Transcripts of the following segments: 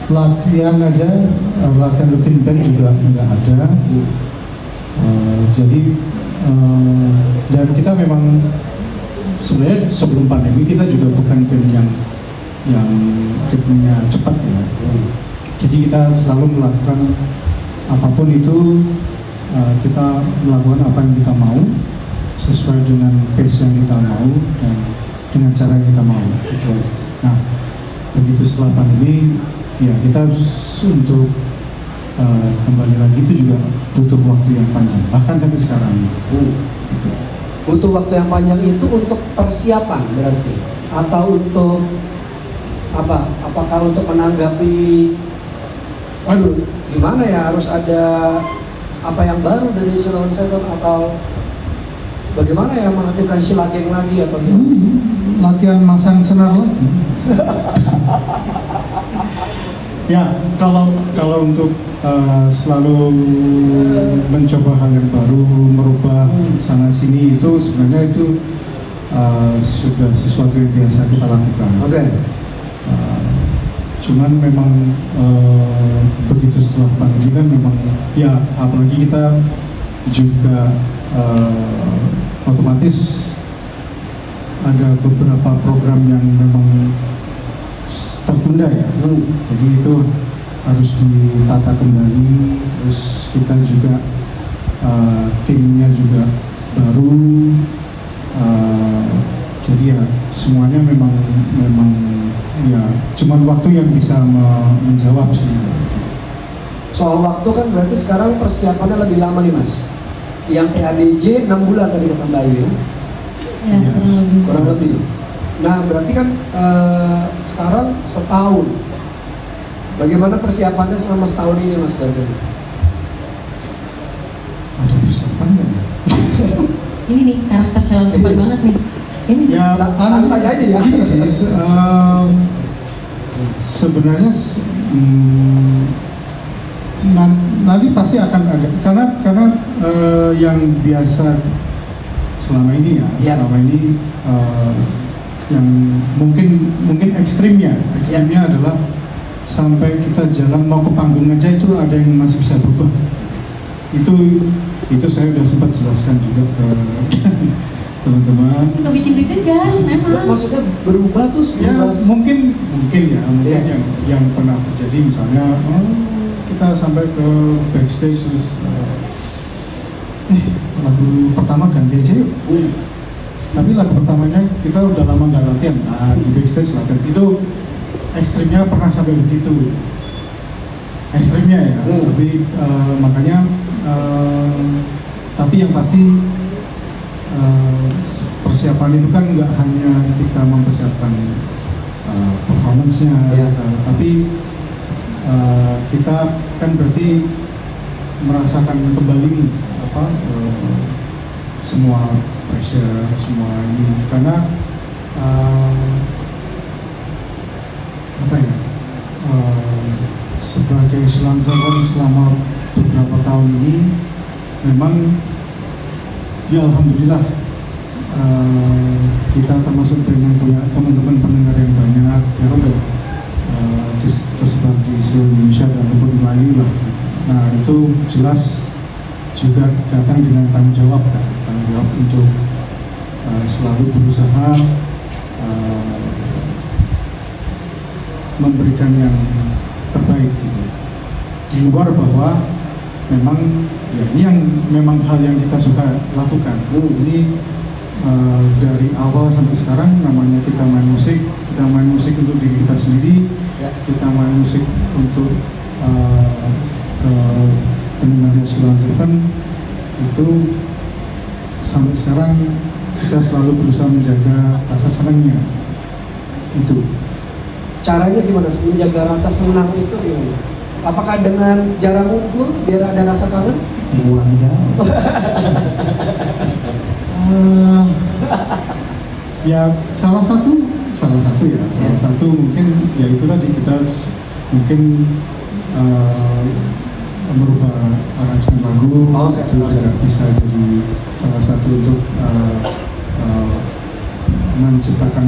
latihan aja, latihan rutin band juga nggak ada. Jadi dan kita memang sebenarnya sebelum pandemi kita juga bukan band yang ritmenya cepat ya. Jadi kita selalu melakukan apapun itu, kita melakukan apa yang kita mau sesuai dengan pace yang kita mau dan dengan cara yang kita mau gitu. Nah, begitu setelah pandemi ya kita untuk kembali lagi itu juga butuh waktu yang panjang, bahkan sampai sekarang gitu. Butuh waktu yang panjang itu untuk persiapan berarti, atau untuk apa? Apakah untuk menanggapi, waduh gimana ya, harus ada apa yang baru dari Sheila on 7, atau bagaimana ya mengaktifkan Sheila Gang lagi atau gimana? Latihan masang senar lagi. Ya, kalau untuk selalu mencoba hal yang baru, merubah sana sini, itu sebenarnya itu sudah sesuatu yang biasa kita lakukan. Oke. Cuman memang begitu setelah pandemi kan memang ya, apalagi kita juga otomatis ada beberapa program yang memang tertunda ya. Jadi itu harus ditata kembali, terus kita juga timnya juga baru, jadi ya semuanya memang ya cuman waktu yang bisa menjawab sih. Soal waktu kan berarti sekarang persiapannya lebih lama nih Mas. Yang TADJ 6 bulan tadi kata Mbak Ayu. Ya, Kurang lebih. Nah berarti kan sekarang setahun. Bagaimana persiapannya selama setahun ini Mas Badan? Ada persiapan nggak ya? Ini nih karakter Sheila cepat banget nih. Ini Ya, santai aja ya. Gini sih, sebenarnya nanti pasti akan ada, karena yang biasa selama ini selama ini yang mungkin ekstrimnya adalah sampai kita jalan mau ke panggung aja itu ada yang masih bisa berubah. Itu saya udah sempat jelaskan juga ke teman-teman. suka bikin deg-degan memang. Maksudnya berubah tuh Ya mungkin yang pernah terjadi misalnya kita sampai ke backstage terus lagu pertama ganti aja yuk. Tapi lagu pertamanya kita udah lama nggak latihan, nah di backstage latihan. Itu ekstrimnya pernah sampai begitu, ekstrimnya ya. Tapi makanya tapi yang pasti persiapan itu kan nggak hanya kita mempersiapkan performance-nya, tapi kita kan berarti merasakan kembali nih semua pressure, semua ini, karena sebagai Sheila on 7 selama beberapa tahun ini memang ya alhamdulillah kita termasuk band yang punya teman-teman pendengar yang banyak ya, tersebar di seluruh Indonesia dan maupun Melayu lah. Nah itu jelas juga datang dengan tanggung jawab untuk selalu berusaha memberikan yang terbaik gitu. Di luar bahwa memang ya ini yang memang hal yang kita suka lakukan. Ini dari awal sampai sekarang namanya kita main musik untuk diri kita sendiri, kita main musik untuk ke pendengarnya Sheila on 7. Itu sampai sekarang kita selalu berusaha menjaga rasa senangnya. Itu caranya gimana menjaga rasa senang itu gimana? Apakah dengan jarang ngumpul biar ada rasa kangen? Ya salah satu mungkin ya itu tadi kita mungkin merubah aransemen lagu, itu juga bisa jadi salah satu untuk menciptakan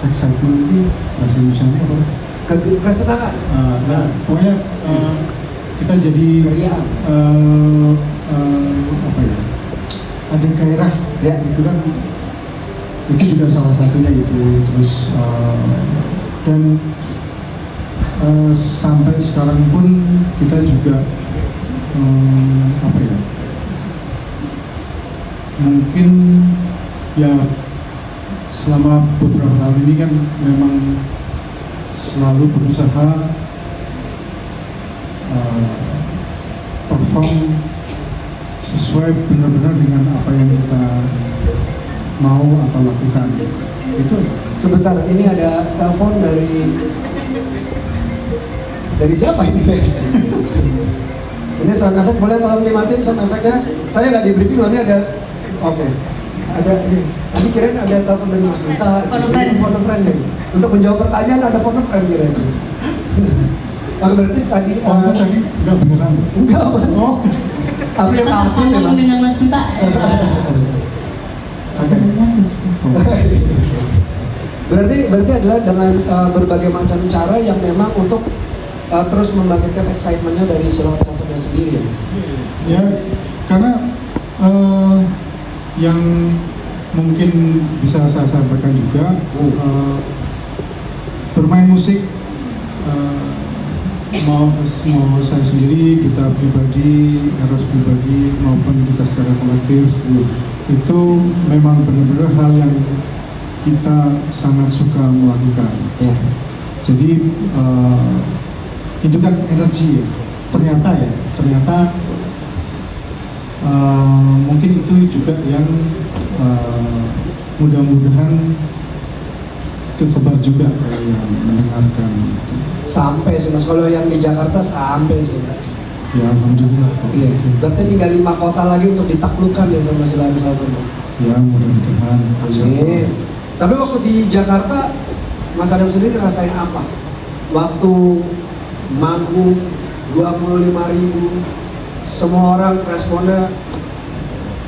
excitement. Bahasa Indonesia apa? kesenangan. Pokoknya kita jadi Keriaan. apa ya? Ada gairah Ya. itu kan, itu juga salah satunya itu. Terus dan sampai sekarang pun kita juga apa ya, mungkin ya selama beberapa tahun ini kan memang selalu berusaha perform sesuai benar-benar dengan apa yang kita mau atau lakukan. Itu Sebentar, ini ada telepon dari siapa ini? Ini sound effect, boleh tolong dimatiin sound effect-nya? Saya nggak di briefing, loh, ini ada. Oke. Ada. Tadi kirain ada telepon dari Mas Duta. Phone a friend nih. Untuk menjawab pertanyaan ada phone a friend kirain. Maka berarti tadi. oh, itu tadi nggak beneran. Enggak, Mas. Oh. Tapi yang Kita pasti ngomong memang. dengan Mas Duta. Agak nyaris. Berarti adalah dengan berbagai macam cara yang memang untuk terus membangkitkan excitementnya dari Silhouette Seven sendiri ya. Ya, karena yang mungkin bisa saya sampaikan juga, bermain musik mau saya sendiri, kita pribadi, Eros pribadi maupun kita secara kolektif, itu memang benar-benar hal yang kita sangat suka melakukan. Ya. Jadi itu kan energi ya. Ternyata mungkin itu juga yang mudah-mudahan kesebar juga kalau yang mendengarkan itu. Sampai sih Mas, kalau yang di Jakarta sampai sih Mas. Ya alhamdulillah. Iya. Berarti tinggal 5 kota lagi untuk ditaklukkan ya sama Silhouette Seven. Ya mudah-mudahan. Amin. Tapi waktu di Jakarta, Mas Adam sendiri ngerasain apa? Waktu manggung 25.000, semua orang responnya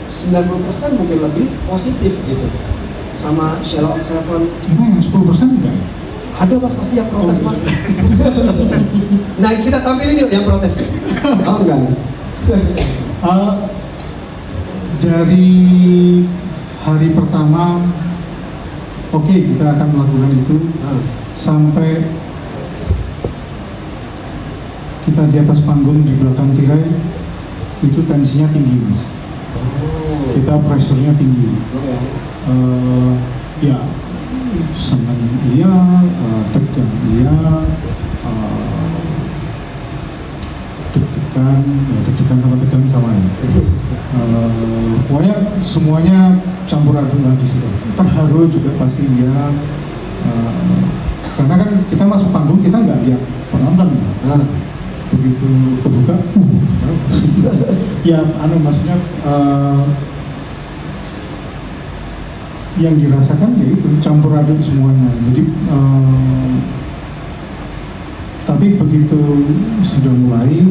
90% mungkin lebih positif gitu sama Silhouette Seven. Emang yang 10% enggak ya? Ada Mas, pasti yang protes Mas. Nah kita tampilin yuk yang protes. Oh enggak. Dari hari pertama, oke, kita akan melakukan itu sampai kita di atas panggung di belakang tirai, itu tensinya tinggi Mas. Kita pressure-nya tinggi. Ya senang iya, tegang iya, deg-degan sama tegang sama ya. Pokoknya semuanya campur aduk lah di situ. Terharu juga pasti iya, karena kan kita masuk panggung kita nggak lihat penonton ya. Begitu kebuka, ya maksudnya yang dirasakan ya itu campur aduk semuanya. Jadi tapi begitu sudah mulai,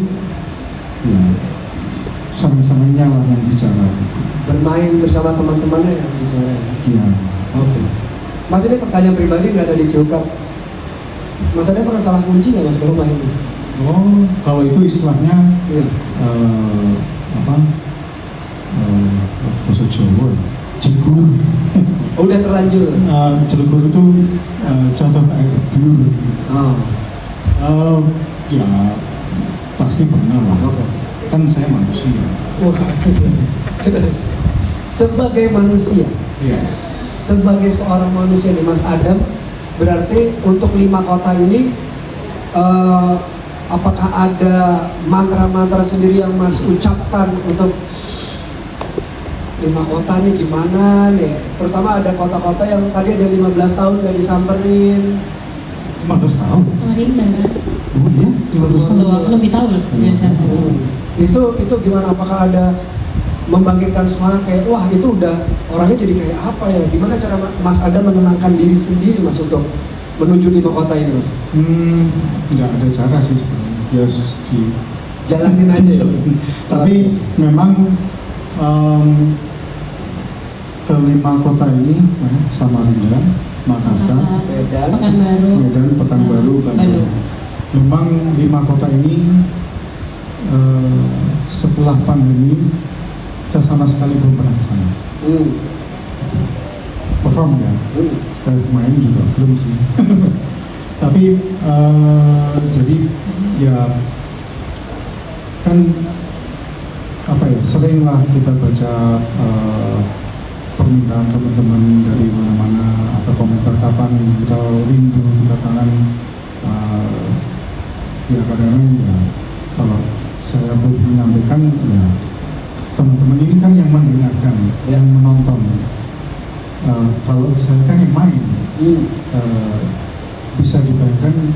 ya senang-senangnya lah yang bicara gitu. Bermain bersama teman-temannya yang bicara. Iya. Oke. Mas ini pertanyaan pribadi nggak ada di Q-Cup. Mas ada pernah salah kunci nggak Mas kalau main Mas? Oh, kalau itu istilahnya Iya. bahasa Jawa, jegur. Oh, udah terlanjur. Jegur itu contoh air blur. Ya pasti pernah lah. Kan saya manusia. Sebagai manusia, Yes. sebagai seorang manusia nih Mas Adam, berarti untuk 5 kota ini apakah ada mantra-mantra sendiri yang Mas ucapkan untuk 5 kota nih gimana nih? Terutama ada kota-kota yang tadi ada 15 tahun gak disamperin. 15 tahun? Kemarin enggak. Oh iya? 15 tahun? Loh, aku lebih tahu loh biasanya. Itu gimana? Apakah ada membangkitkan semangat kayak wah itu udah orangnya jadi kayak apa ya? Gimana cara Mas Adam menenangkan diri sendiri Mas untuk menuju 5 kota ini Mas? Nggak ada cara sih sebenarnya. Yes, Jalanin aja. Tapi memang ke 5 kota ini, Samarinda, Makassar, Medan. Pekanbaru, Medan, Pekanbaru, Bandung. Memang 5 kota ini setelah pandemi kita sama sekali belum pernah ke sana. Perform ya, kayak main juga belum sih. Tapi jadi ya kan apa ya, seringlah kita baca permintaan teman-teman dari mana-mana atau komentar kapan kita rindu, kita kangen. Ya kadang-kadang ya kalau saya pun menyampaikan ya teman-teman ini kan yang mendengarkan, yang menonton. Kalau saya kan yang main, bisa dibayangkan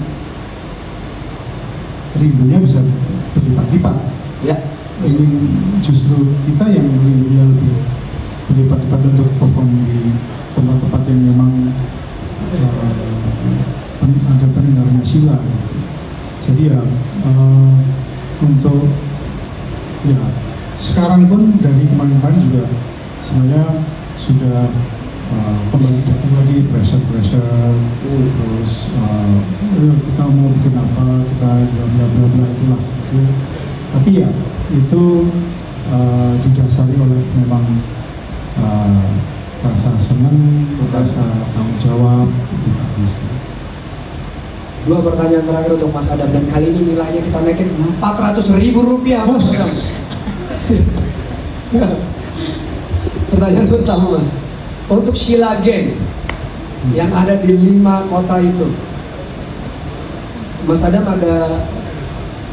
rindunya bisa berlipat-lipat. Ya. Ini justru kita yang rindunya lebih berlipat-lipat untuk perform di tempat-tempat yang memang ada pendengarnya Sheila. Jadi ya untuk ya sekarang pun dari kemarin-kemarin juga sebenarnya sudah kembali datang lagi pressure terus kita mau bikin apa, kita bla bla bla itulah itu. Tapi ya itu didasari oleh memang rasa senang, rasa tanggung jawab itu tadi. 2 pertanyaan terakhir untuk Mas Adam, dan kali ini nilainya kita naikin Rp400.000 Mas Adam. Pertanyaan pertama Mas, untuk Sheila Gang yang ada di 5 kota itu, Mas Adam ada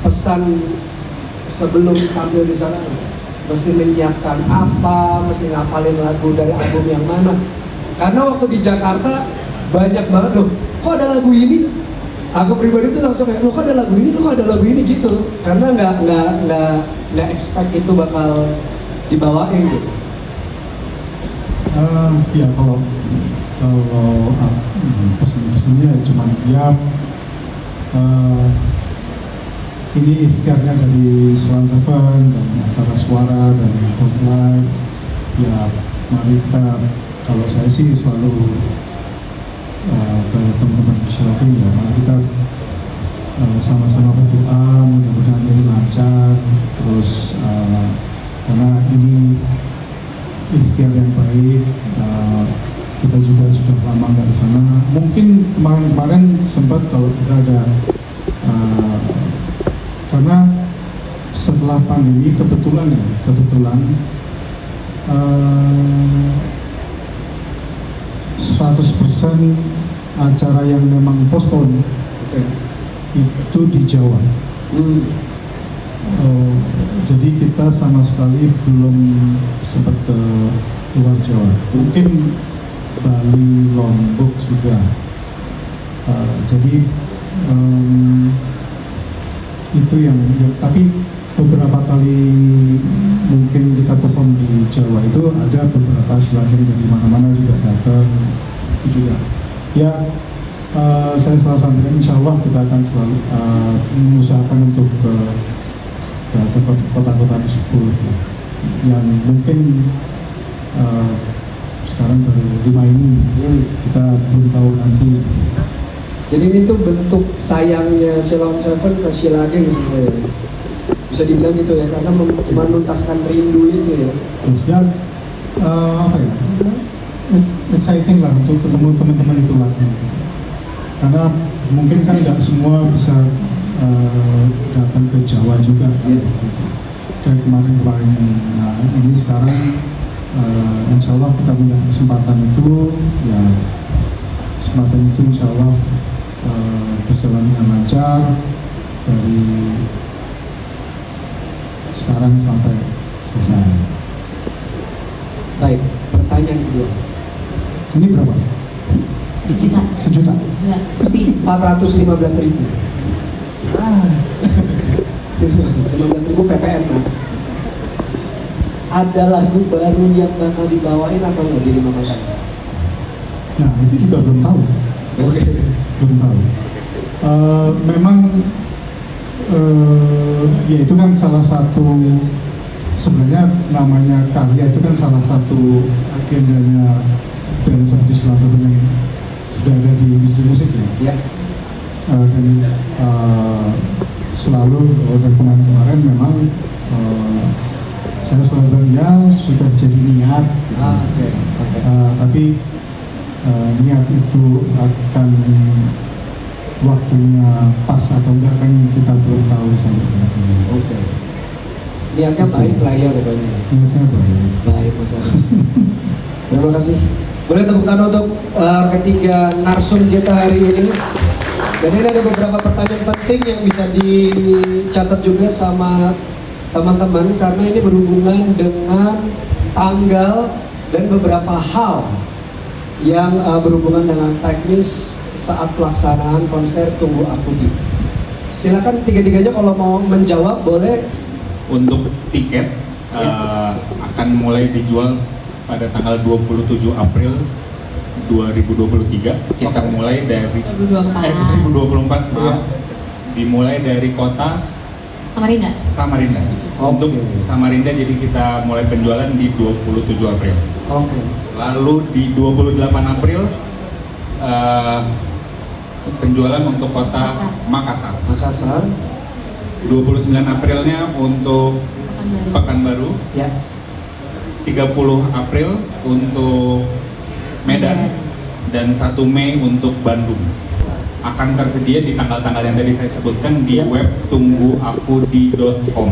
pesan sebelum tampil di sana? Mesti menyiapkan apa, mesti ngapalin lagu dari album yang mana? Karena waktu di Jakarta banyak banget loh, kok ada lagu ini? Aku pribadi tuh langsung kayak, lo kok ada lagu ini, lo kok ada lagu ini gitu. Karena nggak expect itu bakal dibawain gitu. Ya kalau pesan-pesannya cuma ya ini ikhtiarnya dari Salon Seven dan Antara Suara dan Gold Live. Ya mari kita, kalau saya sih selalu ke teman-teman Sheila ya, mari kita sama-sama berdoa mudah-mudahan ini lancar terus, karena ini ikhtiar yang baik. Kita juga sudah lama nggak di sana. Mungkin kemarin sempat kalau kita ada karena setelah pandemi kebetulan 100% acara yang memang postpone itu di Jawa. Jadi kita sama sekali belum sempat ke luar Jawa. Mungkin Bali, Lombok sudah. Jadi itu yang tapi beberapa kali mungkin kita perform di Jawa itu ada beberapa Sheila Gang dari mana-mana juga datang. Itu juga ya saya selalu sampaikan, insya Allah kita akan selalu mengusahakan untuk ke kota-kota tersebut ya. Yang mungkin sekarang baru 5 ini, kita belum tahu nanti. Jadi ini tuh bentuk sayangnya Salon Seven ke Sheila Gang sebenarnya. Bisa dibilang gitu ya, karena menuntaskan rindu itu ya. Terus ya apa ya, exciting lah untuk ketemu teman-teman itu lagi. Karena mungkin kan nggak semua bisa datang ke Jawa juga kan. Dan kemarin-kemarin ini. Nah ini sekarang insya Allah kita punya kesempatan itu ya, kesempatan itu insya Allah berjalan dengan lancar dari sekarang sampai selesai. Baik, pertanyaan kedua. Ini berapa? 1 juta. 1 juta? Enggak, lebih. 415.000. 15.000 PPN Mas. Ada lagu baru yang bakal dibawain atau nggak di 5 kota? Nah itu juga belum tahu. Oke. Belum tahu. Memang ya itu kan salah satu, sebenarnya namanya karya itu kan salah satu agendanya band seperti Salon Seven yang sudah ada di industri musik ya. Ya. Dan selalu dari kemarin memang saya selalu bilang ya sudah jadi niat gitu. Oke. Tapi niat itu akan waktunya pas atau enggak kan kita belum tahu sampai saat ini. Oke. Niatnya baik lah ya pokoknya. Niatnya baik. Baik Mas Ari. Terima kasih. Boleh tepuk tangan untuk ketiga narsum kita hari ini. Dan ini ada beberapa pertanyaan penting yang bisa dicatat juga sama teman-teman karena ini berhubungan dengan tanggal dan beberapa hal yang berhubungan dengan teknis saat pelaksanaan konser Tunggu Aku Di. Silakan tiga-tiganya kalau mau menjawab boleh. Untuk tiket akan mulai dijual pada tanggal 27 April 2023. Kita mulai dari 2024 maaf. Dimulai dari kota Samarinda. Samarinda. Untuk Samarinda jadi kita mulai penjualan di 27 April. Oke. Lalu di 28 April penjualan untuk kota Makassar. Makassar. 29 Aprilnya untuk Pekanbaru. Ya. 30 April untuk Medan dan 1 Mei untuk Bandung. Akan tersedia di tanggal-tanggal yang tadi saya sebutkan di Ya. web tungguakudi.com.